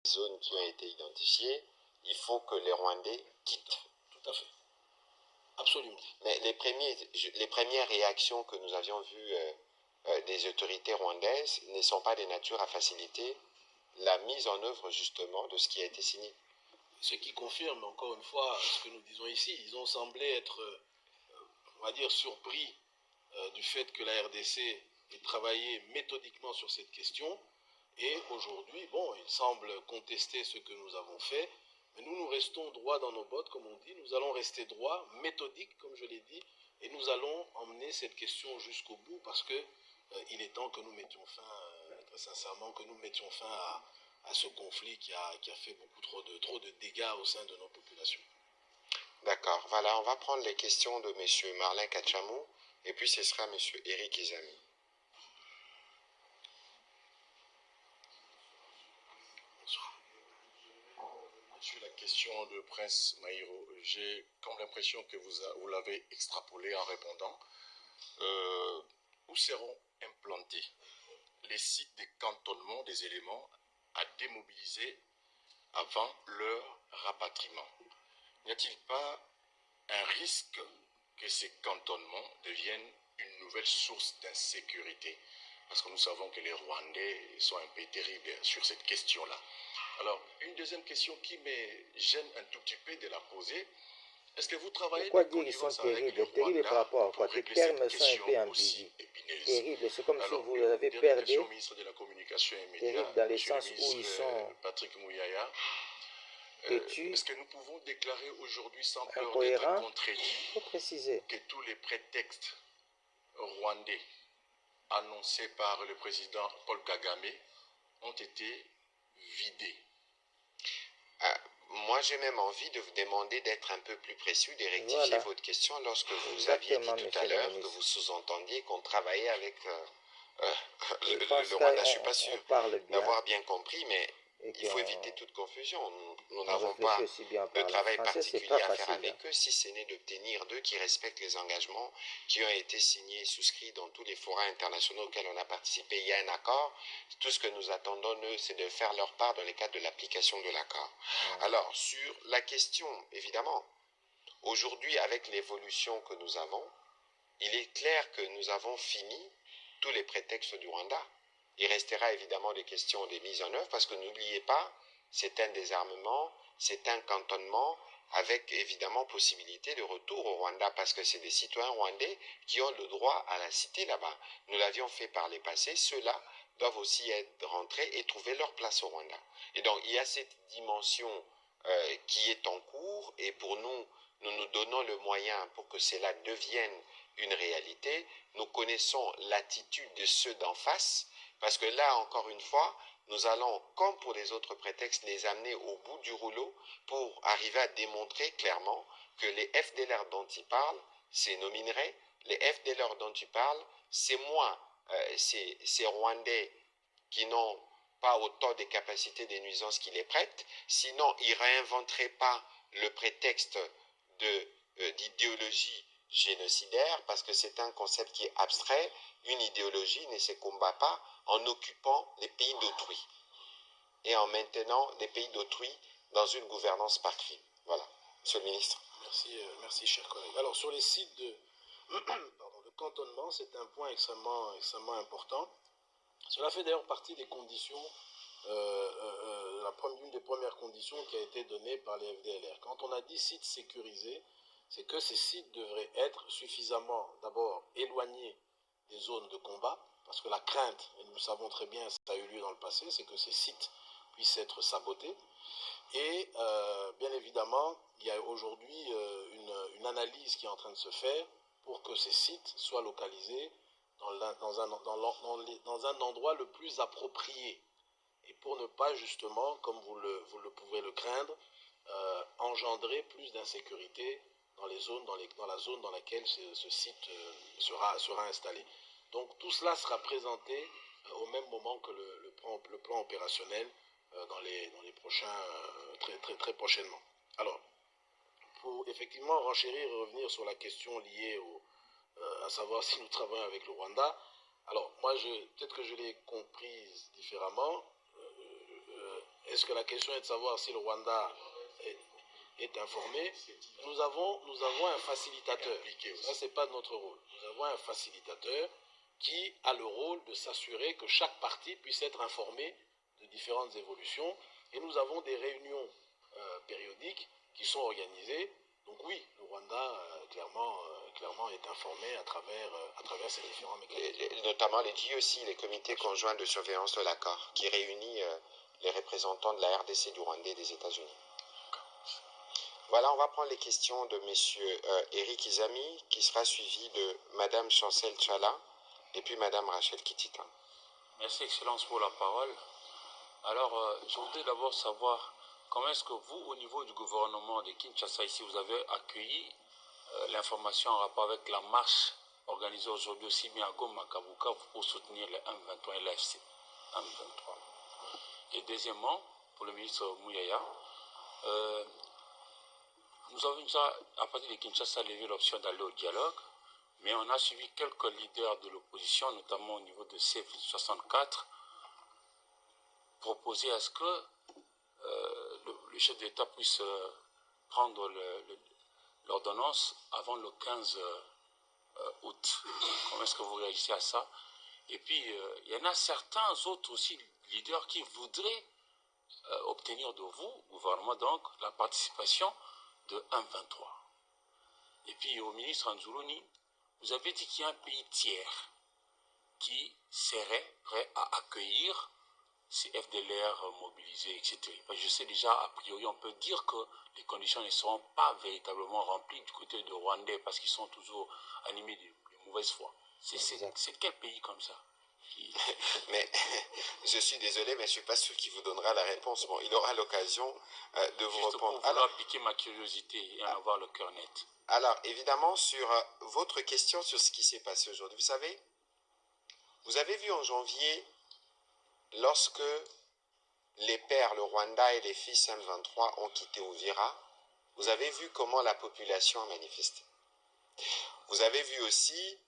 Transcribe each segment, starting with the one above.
zones qui ont été identifiées, il faut que les Rwandais quittent. Tout à fait. Absolument. Mais les premières réactions que nous avions vues des autorités rwandaises ne sont pas de nature à faciliter la mise en œuvre justement de ce qui a été signé. Ce qui confirme encore une fois ce que nous disons ici. Ils ont semblé être, on va dire, surpris du fait que la RDC ait travaillé méthodiquement sur cette question. Et aujourd'hui, bon, ils semblent contester ce que nous avons fait. Mais nous restons droits dans nos bottes, comme on dit. Nous allons rester droits, méthodiques, comme je l'ai dit. Et nous allons emmener cette question jusqu'au bout parce que il est temps que nous mettions fin, très sincèrement, que nous mettions fin à ce conflit qui a fait beaucoup trop de dégâts au sein de nos populations. D'accord. Voilà, on va prendre les questions de M. Marlin Kachamou et puis ce sera M. Eric Izami. Sur la question de Prince Maïro, j'ai comme l'impression que vous l'avez extrapolé en répondant. Où seront implantés les sites de cantonnement des éléments à démobiliser avant leur rapatriement? N'y a-t-il pas un risque que ces cantonnements deviennent une nouvelle source d'insécurité? Parce que nous savons que les Rwandais sont un peu terribles sur cette question-là. Alors, une deuxième question qui me gêne un tout petit peu de la poser, est-ce que vous travaillez pourquoi dire qu'ils sont terribles par rapport à quoi? Tes termes sont un peu ambigus. Terribles, c'est comme si vous avez perdu. Ministre de la Communication et Médias, terribles dans le sens où ils sont Patrick Mouyaya. Est-ce que nous pouvons déclarer aujourd'hui sans peur d'être contredits que tous les prétextes rwandais annoncés par le président Paul Kagame ont été vidés? Moi, j'ai même envie de vous demander d'être un peu plus précis, de rectifier votre question lorsque vous aviez dit tout à l'heure que vous sous-entendiez qu'on travaillait avec le Rwanda. Je ne suis pas sûr d'avoir bien compris, mais il faut éviter toute confusion. Nous n'avons pas de travail particulier à faire avec eux, si ce n'est d'obtenir d'eux qui respectent les engagements qui ont été signés et souscrits dans tous les forums internationaux auxquels on a participé. Il y a un accord. Tout ce que nous attendons d'eux, c'est de faire leur part dans le cadre de l'application de l'accord. Alors, sur la question, évidemment, aujourd'hui, avec l'évolution que nous avons, il est clair que nous avons fini tous les prétextes du Rwanda. Il restera évidemment des questions de mise en œuvre parce que n'oubliez pas, c'est un désarmement, c'est un cantonnement avec évidemment possibilité de retour au Rwanda parce que c'est des citoyens rwandais qui ont le droit à la cité là-bas. Nous l'avions fait par les passés, ceux-là doivent aussi être rentrés et trouver leur place au Rwanda. Et donc il y a cette dimension qui est en cours et pour nous, nous nous donnons le moyen pour que cela devienne une réalité. Nous connaissons l'attitude de ceux d'en face. Parce que là, encore une fois, nous allons, comme pour les autres prétextes, les amener au bout du rouleau pour arriver à démontrer clairement que les FDLR dont ils parlent, c'est nos minerais. Les FDLR dont tu parles, c'est moi, ces Rwandais qui n'ont pas autant de capacités de nuisance qui les prêtent. Sinon, ils ne réinventeraient pas le prétexte d'idéologie génocidaire parce que c'est un concept qui est abstrait. Une idéologie ne se combat pas en occupant les pays d'autrui et en maintenant les pays d'autrui dans une gouvernance par crime. Voilà, Monsieur le Ministre. Merci cher collègue. Alors sur les sites de cantonnement, c'est un point extrêmement important. Cela fait d'ailleurs partie des conditions, l'une des premières conditions qui a été donnée par les FDLR. Quand on a dit sites sécurisés, c'est que ces sites devraient être suffisamment d'abord éloignés des zones de combat, parce que la crainte, et nous le savons très bien, ça a eu lieu dans le passé, c'est que ces sites puissent être sabotés. Et bien évidemment, il y a aujourd'hui une analyse qui est en train de se faire pour que ces sites soient localisés dans un endroit le plus approprié. Et pour ne pas justement, comme vous le pouvez le craindre, engendrer plus d'insécurité dans la zone dans laquelle ce site sera installé. Donc tout cela sera présenté au même moment que le plan opérationnel dans les prochains, très prochainement. Alors, pour effectivement renchérir et revenir sur la question liée à savoir si nous travaillons avec le Rwanda, alors moi peut-être que je l'ai comprise différemment. est-ce que la question est de savoir si le Rwanda est informé? Nous avons un facilitateur. Ça, ce n'est pas notre rôle. Nous avons un facilitateur qui a le rôle de s'assurer que chaque partie puisse être informée de différentes évolutions. Et nous avons des réunions périodiques qui sont organisées. Donc oui, le Rwanda clairement est informé à travers ces différents mécanismes. Notamment les GOC, les comités conjoints de surveillance de l'accord, qui réunit les représentants de la RDC, du Rwanda et des États-Unis. Voilà, on va prendre les questions de M. Eric Izami, qui sera suivi de Mme Chancel Tchala et puis Mme Rachel Kitita. Merci, Excellence, pour la parole. Alors, je voudrais d'abord savoir comment est-ce que vous, au niveau du gouvernement de Kinshasa, ici, vous avez accueilli l'information en rapport avec la marche organisée aujourd'hui aussi bien à Goma qu'à Bukavu pour soutenir le M23 et l'AFC M23. Et deuxièmement, pour le ministre Mouyaya, nous avons déjà, à partir de Kinshasa, levé l'option d'aller au dialogue, mais on a suivi quelques leaders de l'opposition, notamment au niveau de C64, proposer à ce que le chef d'État puisse prendre l'ordonnance avant le 15 août. Comment est-ce que vous réagissez à ça? Et puis, il y en a certains autres aussi leaders qui voudraient obtenir de vous, gouvernement, donc, la participation de M23. Et puis, au ministre Anzoulouni, vous avez dit qu'il y a un pays tiers qui serait prêt à accueillir ces FDLR mobilisés, etc. Je sais déjà, a priori, on peut dire que les conditions ne seront pas véritablement remplies du côté de Rwandais parce qu'ils sont toujours animés de mauvaise foi. C'est quel pays comme ça Mais je suis désolé, mais je ne suis pas sûr qu'il vous donnera la réponse. Bon, il aura l'occasion de vous répondre. Pour vouloir piquer ma curiosité et en avoir le cœur net. Alors, évidemment, sur votre question sur ce qui s'est passé aujourd'hui, vous savez, vous avez vu en janvier, lorsque les pères, le Rwanda et les fils M23 ont quitté Uvira, vous avez vu comment la population a manifesté. Vous avez vu aussi,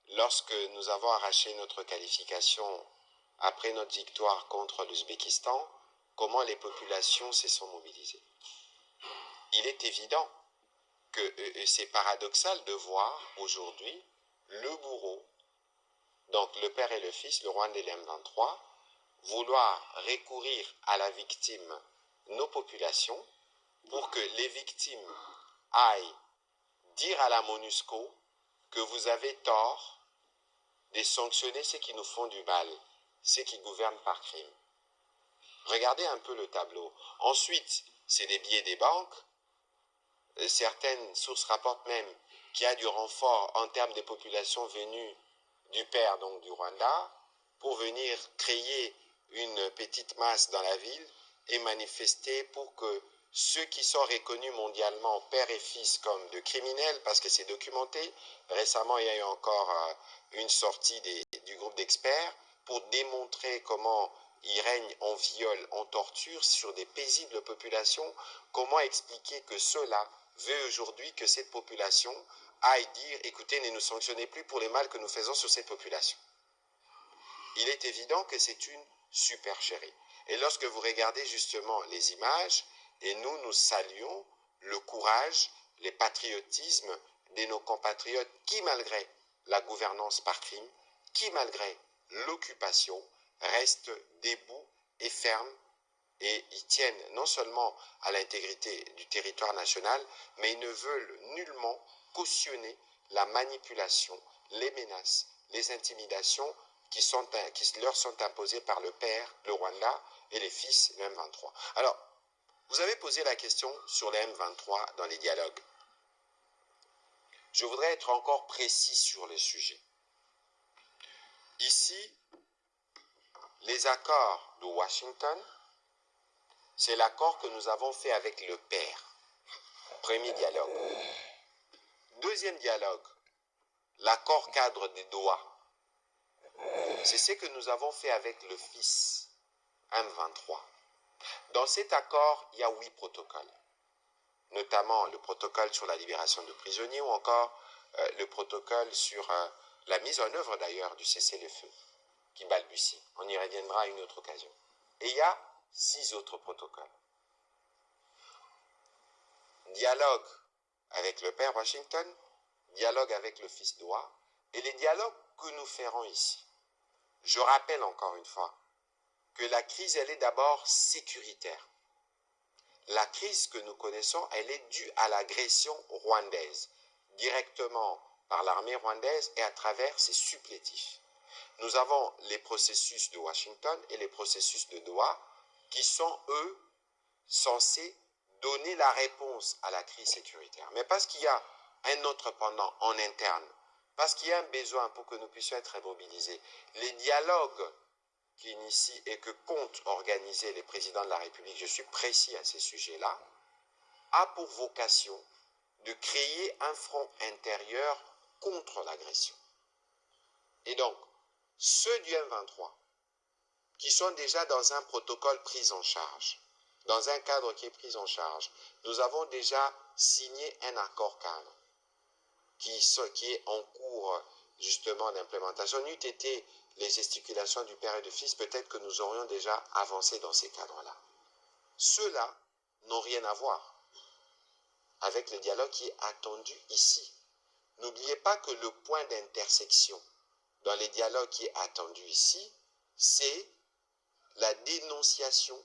lorsque nous avons arraché notre qualification après notre victoire contre l'Ouzbékistan, comment les populations se sont mobilisées. Il est évident que c'est paradoxal de voir aujourd'hui le bourreau, donc le père et le fils, le Rwanda et l'M23, vouloir recourir à la victime, nos populations, pour que les victimes aillent dire à la MONUSCO que vous avez tort de sanctionner ceux qui nous font du mal, ceux qui gouvernent par crime. Regardez un peu le tableau. Ensuite, c'est des billets des banques. Certaines sources rapportent même qu'il y a du renfort en termes de populations venues du père, donc du Rwanda, pour venir créer une petite masse dans la ville et manifester pour que ceux qui sont reconnus mondialement, père et fils, comme de criminels, parce que c'est documenté. Récemment, il y a eu encore une sortie du groupe d'experts pour démontrer comment il règne en viol, en torture sur des paisibles populations. Comment expliquer que ceux-là veulent aujourd'hui que cette population aille dire « Écoutez, ne nous sanctionnez plus pour les mal que nous faisons sur cette population ». Il est évident que c'est une supercherie. Et lorsque vous regardez justement les images, et nous saluons le courage, le patriotisme de nos compatriotes qui, malgré la gouvernance par crime, qui, malgré l'occupation, restent debout et fermes, et ils tiennent non seulement à l'intégrité du territoire national, mais ils ne veulent nullement cautionner la manipulation, les menaces, les intimidations qui leur sont imposées par le père, le Rwanda, et les fils, le M23. Alors, vous avez posé la question sur les M23 dans les dialogues. Je voudrais être encore précis sur le sujet. Ici, les accords de Washington, c'est l'accord que nous avons fait avec le père. Premier dialogue. Deuxième dialogue, l'accord cadre des Doha. C'est ce que nous avons fait avec le fils, M23. Dans cet accord, il y a 8 protocoles, notamment le protocole sur la libération de prisonniers ou encore le protocole sur la mise en œuvre d'ailleurs du cessez-le-feu, qui balbutie. On y reviendra à une autre occasion. Et il y a 6 autres protocoles. Dialogue avec le père Washington, dialogue avec le fils Doha, et les dialogues que nous ferons ici. Je rappelle encore une fois que la crise, elle est d'abord sécuritaire. La crise que nous connaissons, elle est due à l'agression rwandaise, directement par l'armée rwandaise et à travers ses supplétifs. Nous avons les processus de Washington et les processus de Doha qui sont, eux, censés donner la réponse à la crise sécuritaire. Mais parce qu'il y a un autre pendant en interne, parce qu'il y a un besoin pour que nous puissions être mobilisés, les dialogues qu'initient et que comptent organiser les présidents de la République, je suis précis à ces sujets-là, a pour vocation de créer un front intérieur contre l'agression. Et donc, ceux du M23, qui sont déjà dans un protocole pris en charge, dans un cadre qui est pris en charge, nous avons déjà signé un accord cadre qui est en cours justement d'implémentation. N'eût été les gesticulations du père et du fils, peut-être que nous aurions déjà avancé dans ces cadres-là. Ceux-là n'ont rien à voir avec le dialogue qui est attendu ici. N'oubliez pas que le point d'intersection dans les dialogues qui est attendu ici, c'est la dénonciation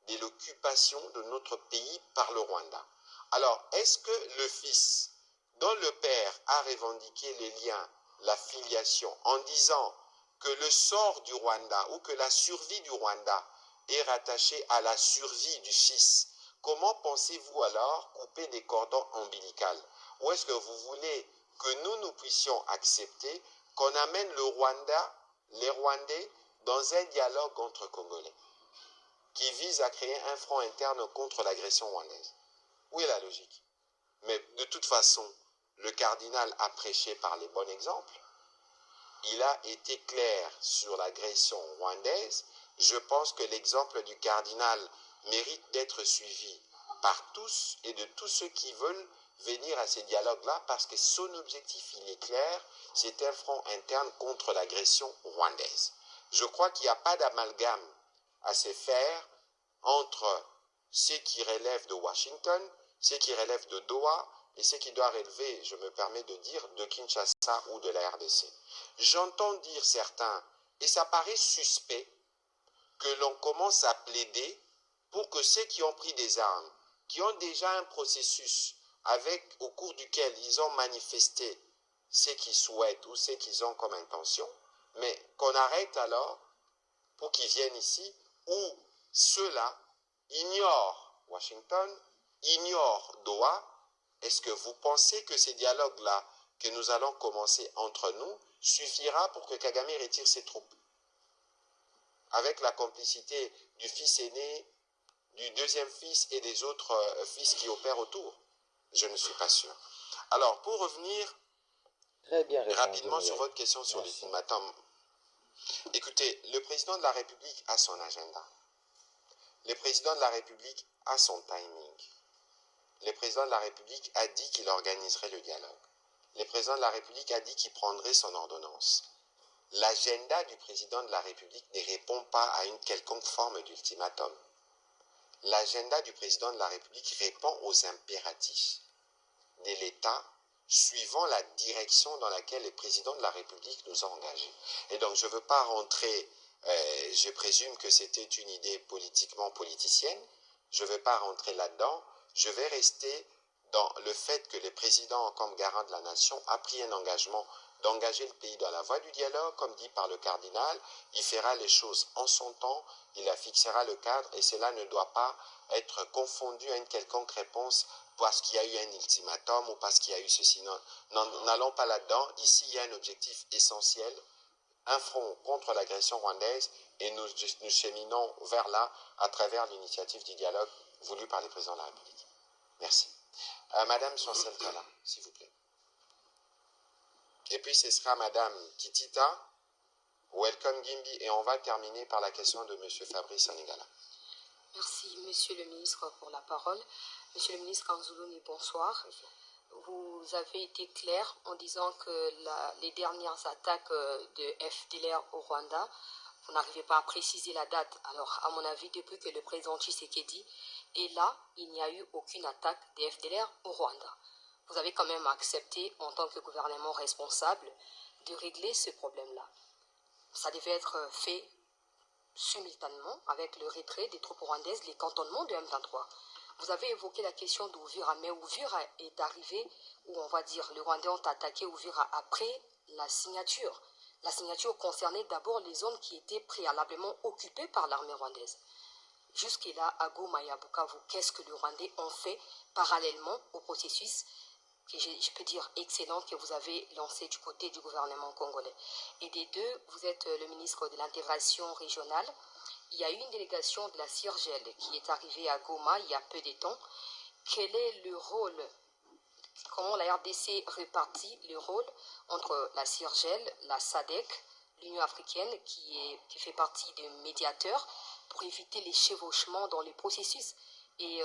de l'occupation de notre pays par le Rwanda. Alors, est-ce que le fils, dont le père a revendiqué les liens, la filiation, en disant que le sort du Rwanda ou que la survie du Rwanda est rattachée à la survie du fils, comment pensez-vous alors couper des cordons ombilicaux? Ou est-ce que vous voulez que nous puissions accepter qu'on amène le Rwanda, les Rwandais, dans un dialogue entre Congolais qui vise à créer un front interne contre l'agression rwandaise? Où est la logique? Mais de toute façon, le cardinal a prêché par les bons exemples. Il a été clair sur l'agression rwandaise. Je pense que l'exemple du cardinal mérite d'être suivi par tous et de tous ceux qui veulent venir à ces dialogues-là, parce que son objectif, il est clair, c'est un front interne contre l'agression rwandaise. Je crois qu'il n'y a pas d'amalgame à se faire entre ce qui relève de Washington, ce qui relève de Doha et ce qui doit relever, je me permets de dire, de Kinshasa ou de la RDC. J'entends dire certains, et ça paraît suspect, que l'on commence à plaider pour que ceux qui ont pris des armes, qui ont déjà un processus au cours duquel ils ont manifesté ce qu'ils souhaitent ou ce qu'ils ont comme intention, mais qu'on arrête alors pour qu'ils viennent ici, où ceux-là ignorent Washington, ignorent Doha. Est-ce que vous pensez que ces dialogues-là que nous allons commencer entre nous suffira pour que Kagame retire ses troupes? Avec la complicité du fils aîné, du deuxième fils et des autres fils qui opèrent autour? Je ne suis pas sûr. Alors, pour revenir rapidement sur votre question sur l'ultimatum, écoutez, le président de la République a son agenda. Le président de la République a son timing. Le président de la République a dit qu'il organiserait le dialogue. Le président de la République a dit qu'il prendrait son ordonnance. L'agenda du président de la République ne répond pas à une quelconque forme d'ultimatum. L'agenda du président de la République répond aux impératifs de l'État suivant la direction dans laquelle le président de la République nous a engagés. Et donc je ne veux pas rentrer, je présume que c'était une idée politiquement politicienne, je ne vais pas rentrer là-dedans, je vais rester dans le fait que le président, comme garant de la nation, a pris un engagement d'engager le pays dans la voie du dialogue, comme dit par le cardinal. Il fera les choses en son temps, il fixera le cadre, et cela ne doit pas être confondu à une quelconque réponse parce qu'il y a eu un ultimatum ou parce qu'il y a eu ceci. N'allons pas là-dedans. Ici, il y a un objectif essentiel, un front contre l'agression rwandaise, et nous cheminons vers là à travers l'initiative du dialogue voulue par le président de la République. Merci. Madame Chancel Kala, s'il vous plaît. Et puis ce sera Madame Kitita, Welcome Gimbi, et on va terminer par la question de Monsieur Fabrice Anigala. Merci, Monsieur le ministre, pour la parole. Monsieur le ministre Kanzuluni, bonsoir. Bonsoir. Vous avez été clair en disant que les dernières attaques de FDLR au Rwanda vous n'arrivez pas à préciser la date. Alors, à mon avis, depuis que le président Tshisekedi est là, il n'y a eu aucune attaque des FDLR au Rwanda. Vous avez quand même accepté, en tant que gouvernement responsable, de régler ce problème-là. Ça devait être fait simultanément avec le retrait des troupes rwandaises, les cantonnements de M23. Vous avez évoqué la question d'Ouvira, mais Ouvira est arrivé, ou on va dire, les Rwandais ont attaqué Ouvira après la signature. La signature concernait d'abord les zones qui étaient préalablement occupées par l'armée rwandaise. Jusque-là, à Goma et à Bukavu, qu'est-ce que les Rwandais ont fait parallèlement au processus que je peux dire excellent que vous avez lancé du côté du gouvernement congolais. Et des deux, vous êtes le ministre de l'intégration régionale. Il y a eu une délégation de la CIRGEL qui est arrivée à Goma il y a peu de temps. Quel est le rôle, comment la RDC répartit le rôle entre la CIRGEL, la SADC, l'Union africaine qui fait partie des médiateurs pour éviter les chevauchements dans les processus et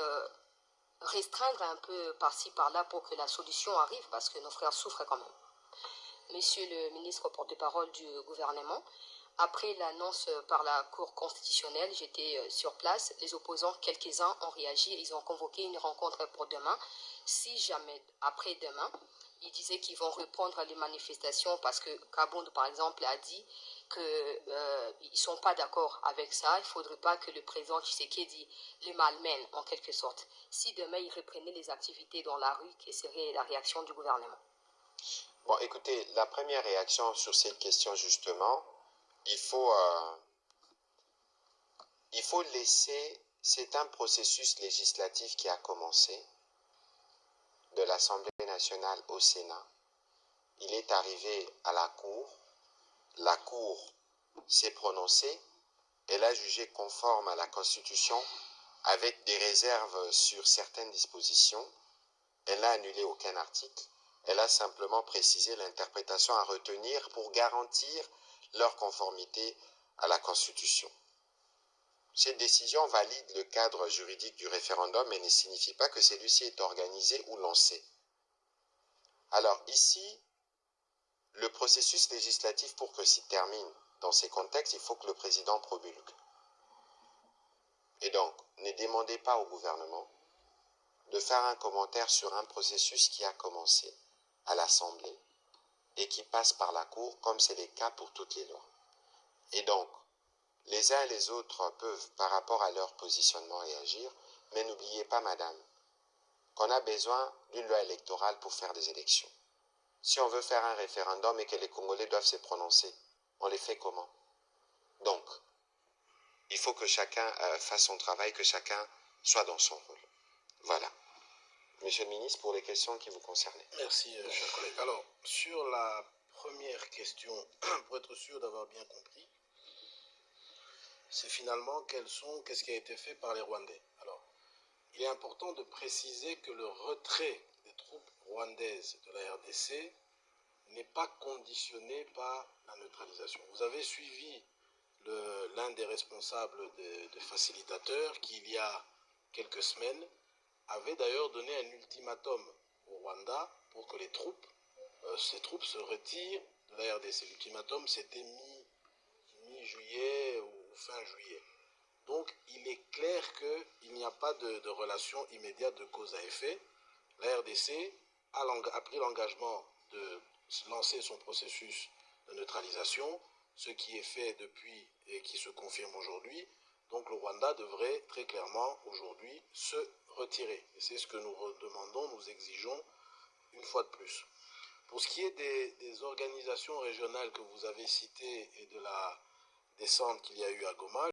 restreindre un peu par-ci par-là pour que la solution arrive parce que nos frères souffrent quand même. Monsieur le ministre porte-parole du gouvernement, après l'annonce par la Cour constitutionnelle, j'étais sur place. Les opposants, quelques-uns ont réagi. Ils ont convoqué une rencontre pour demain. Si jamais, après-demain, ils disaient qu'ils vont reprendre les manifestations parce que Kabound, par exemple, a dit qu'ils ne sont pas d'accord avec ça. Il ne faudrait pas que le président Tshisekedi les malmène, en quelque sorte. Si demain, ils reprenaient les activités dans la rue, quelle serait la réaction du gouvernement? Bon, écoutez, la première réaction sur cette question, justement, il faut laisser, c'est un processus législatif qui a commencé de l'Assemblée nationale au Sénat. Il est arrivé à la Cour s'est prononcée, elle a jugé conforme à la Constitution avec des réserves sur certaines dispositions, elle n'a annulé aucun article, elle a simplement précisé l'interprétation à retenir pour garantir leur conformité à la Constitution. Cette décision valide le cadre juridique du référendum mais ne signifie pas que celui-ci est organisé ou lancé. Alors ici, le processus législatif, pour que s'y termine dans ces contextes, il faut que le président promulgue. Et donc, ne demandez pas au gouvernement de faire un commentaire sur un processus qui a commencé à l'Assemblée et qui passe par la Cour, comme c'est le cas pour toutes les lois. Et donc, les uns et les autres peuvent, par rapport à leur positionnement, réagir, mais n'oubliez pas, madame, qu'on a besoin d'une loi électorale pour faire des élections. Si on veut faire un référendum et que les Congolais doivent se prononcer, on les fait comment? Donc, il faut que chacun fasse son travail, que chacun soit dans son rôle. Voilà. Monsieur le ministre, pour les questions qui vous concernent. Merci, cher collègue. Alors, sur la première question, pour être sûr d'avoir bien compris, c'est finalement qu'est-ce qui a été fait par les Rwandais. Alors, il est important de préciser que le retrait des troupes rwandaises de la RDC n'est pas conditionné par la neutralisation. Vous avez suivi l'un des responsables des facilitateurs qui, il y a quelques semaines, avait d'ailleurs donné un ultimatum au Rwanda pour que ces troupes se retirent de la RDC. L'ultimatum, c'était mi-juillet ou fin juillet. Donc, il est clair qu'il n'y a pas de relation immédiate de cause à effet. La RDC a pris l'engagement de lancer son processus de neutralisation, ce qui est fait depuis et qui se confirme aujourd'hui. Donc, le Rwanda devrait très clairement aujourd'hui se retirer. Et c'est ce que nous demandons, nous exigeons une fois de plus. Pour ce qui est des organisations régionales que vous avez citées et de la descente qu'il y a eu à Goma,